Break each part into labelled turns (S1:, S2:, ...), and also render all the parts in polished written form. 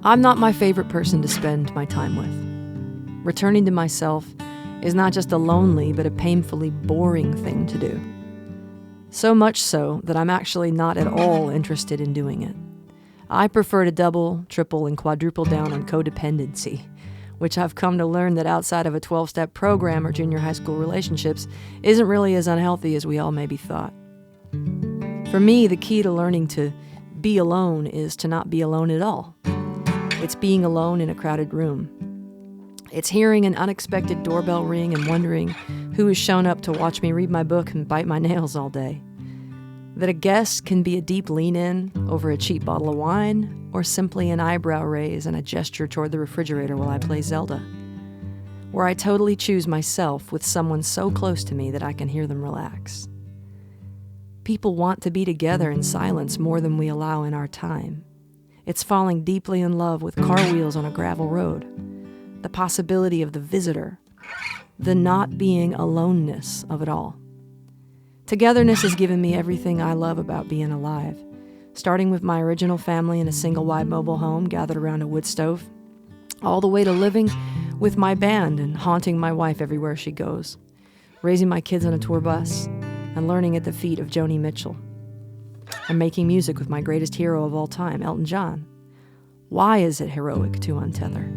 S1: I'm not my favorite person to spend my time with. Returning to myself is not just a lonely but a painfully boring thing to do. So much so that I'm actually not at all interested in doing it. I prefer to double, triple, and quadruple down on codependency, which I've come to learn that outside of a 12-step program or junior high school relationships isn't really as unhealthy as we all maybe thought. For me, the key to learning to be alone is to not be alone at all. It's being alone in a crowded room. It's hearing an unexpected doorbell ring and wondering who has shown up to watch me read my book and bite my nails all day. That a guest can be a deep lean-in over a cheap bottle of wine, or simply an eyebrow raise and a gesture toward the refrigerator while I play Zelda. Where I totally choose myself with someone so close to me that I can hear them relax. People want to be together in silence more than we allow in our time. It's falling deeply in love with car wheels on a gravel road. The possibility of the visitor. The not being aloneness of it all. Togetherness has given me everything I love about being alive. Starting with my original family in a single wide mobile home gathered around a wood stove, all the way to living with my band and haunting my wife everywhere she goes, raising my kids on a tour bus, and learning at the feet of Joni Mitchell, and making music with my greatest hero of all time, Elton John. Why is it heroic to untether,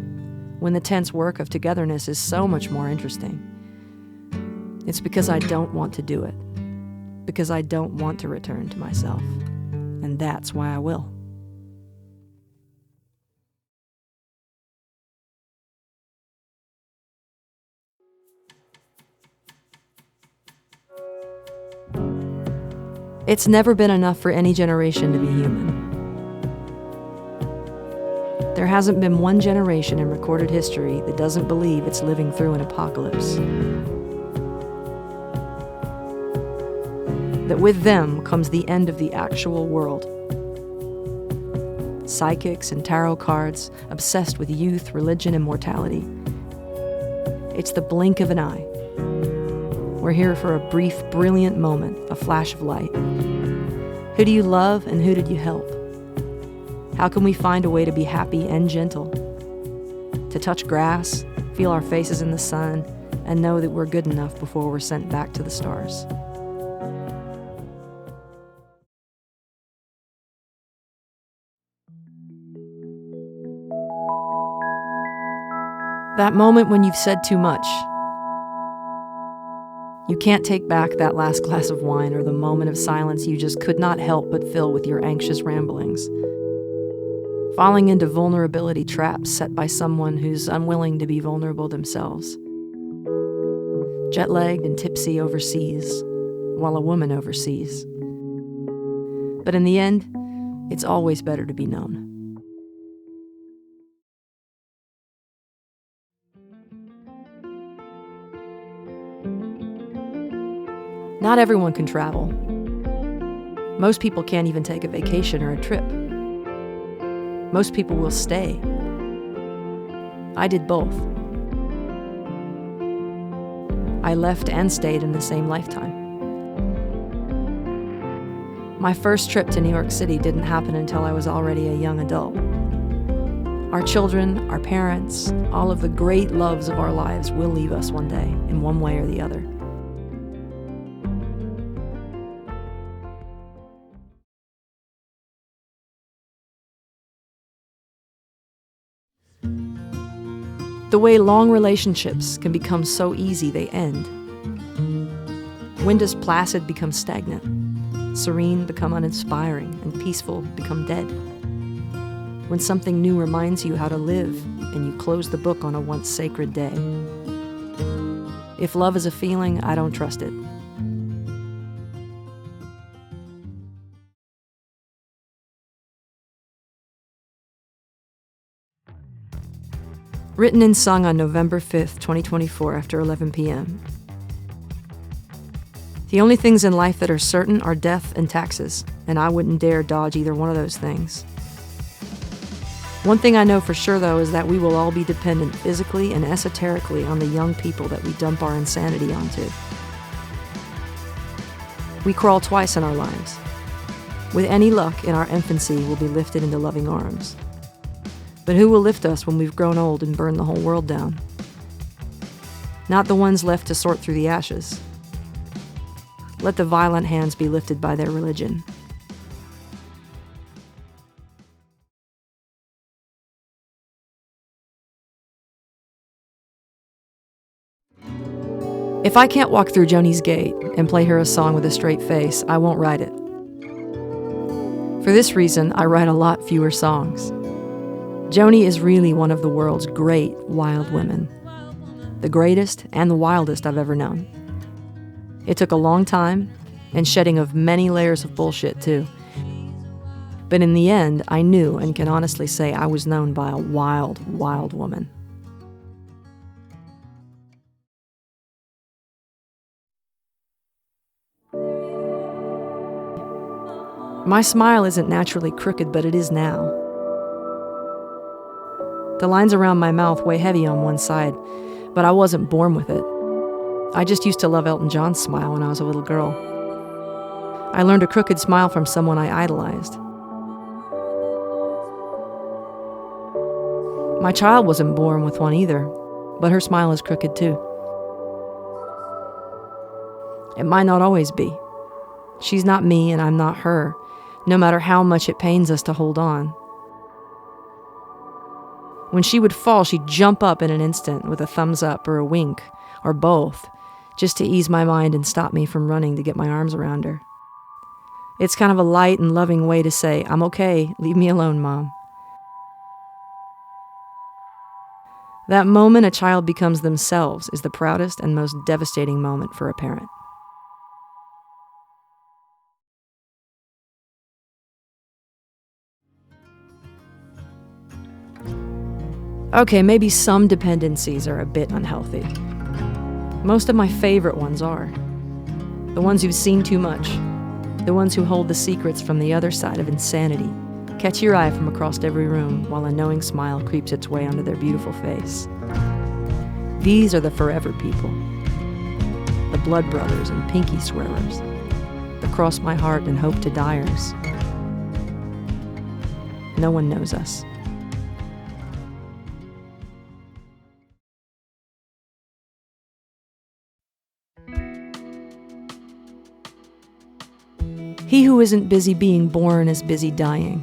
S1: when the tense work of togetherness is so much more interesting? It's because I don't want to do it, because I don't want to return to myself, and that's why I will. It's never been enough for any generation to be human. There hasn't been one generation in recorded history that doesn't believe it's living through an apocalypse. That with them comes the end of the actual world. Psychics and tarot cards, obsessed with youth, religion, and mortality. It's the blink of an eye. We're here for a brief, brilliant moment, a flash of light. Who do you love and who did you help? How can we find a way to be happy and gentle? To touch grass, feel our faces in the sun, and know that we're good enough before we're sent back to the stars. That moment when you've said too much. You can't take back that last glass of wine or the moment of silence you just could not help but fill with your anxious ramblings. Falling into vulnerability traps set by someone who's unwilling to be vulnerable themselves. Jet-lagged and tipsy overseas, while a woman overseas. But in the end, it's always better to be known. Not everyone can travel. Most people can't even take a vacation or a trip. Most people will stay. I did both. I left and stayed in the same lifetime. My first trip to New York City didn't happen until I was already a young adult. Our children, our parents, all of the great loves of our lives will leave us one day, in one way or the other. The way long relationships can become so easy they end. When does placid become stagnant? Serene become uninspiring, and peaceful become dead? When something new reminds you how to live, and you close the book on a once sacred day. If love is a feeling, I don't trust it. Written and sung on November 5th, 2024 after 11 p.m. The only things in life that are certain are death and taxes, and I wouldn't dare dodge either one of those things. One thing I know for sure, though, is that we will all be dependent physically and esoterically on the young people that we dump our insanity onto. We crawl twice in our lives. With any luck, in our infancy, we'll be lifted into loving arms. But who will lift us when we've grown old and burned the whole world down? Not the ones left to sort through the ashes. Let the violent hands be lifted by their religion. If I can't walk through Joni's gate and play her a song with a straight face, I won't write it. For this reason, I write a lot fewer songs. Joni is really one of the world's great wild women. The greatest and the wildest I've ever known. It took a long time and shedding of many layers of bullshit too. But in the end, I knew and can honestly say I was known by a wild, wild woman. My smile isn't naturally crooked, but it is now. The lines around my mouth weigh heavy on one side, but I wasn't born with it. I just used to love Elton John's smile when I was a little girl. I learned a crooked smile from someone I idolized. My child wasn't born with one either, but her smile is crooked too. It might not always be. She's not me and I'm not her, no matter how much it pains us to hold on. When she would fall, she'd jump up in an instant with a thumbs up or a wink, or both, just to ease my mind and stop me from running to get my arms around her. It's kind of a light and loving way to say, "I'm okay, leave me alone, Mom." That moment a child becomes themselves is the proudest and most devastating moment for a parent. Okay, maybe some dependencies are a bit unhealthy. Most of my favorite ones are. The ones who've seen too much. The ones who hold the secrets from the other side of insanity. Catch your eye from across every room while a knowing smile creeps its way onto their beautiful face. These are the forever people. The blood brothers and pinky swearers. The cross my heart and hope to diers. No one knows us. He who isn't busy being born is busy dying.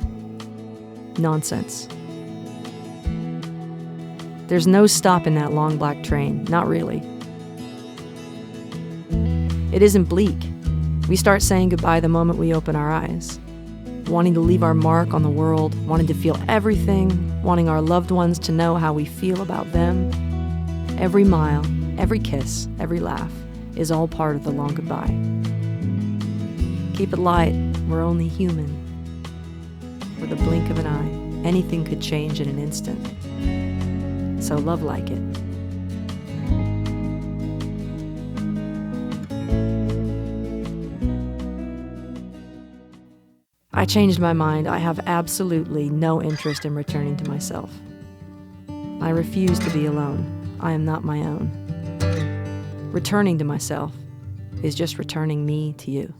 S1: Nonsense. There's no stop in that long black train, not really. It isn't bleak. We start saying goodbye the moment we open our eyes, wanting to leave our mark on the world, wanting to feel everything, wanting our loved ones to know how we feel about them. Every mile, every kiss, every laugh is all part of the long goodbye. Keep it light, we're only human. With a blink of an eye, anything could change in an instant. So love like it. I changed my mind. I have absolutely no interest in returning to myself. I refuse to be alone. I am not my own. Returning to myself is just returning me to you.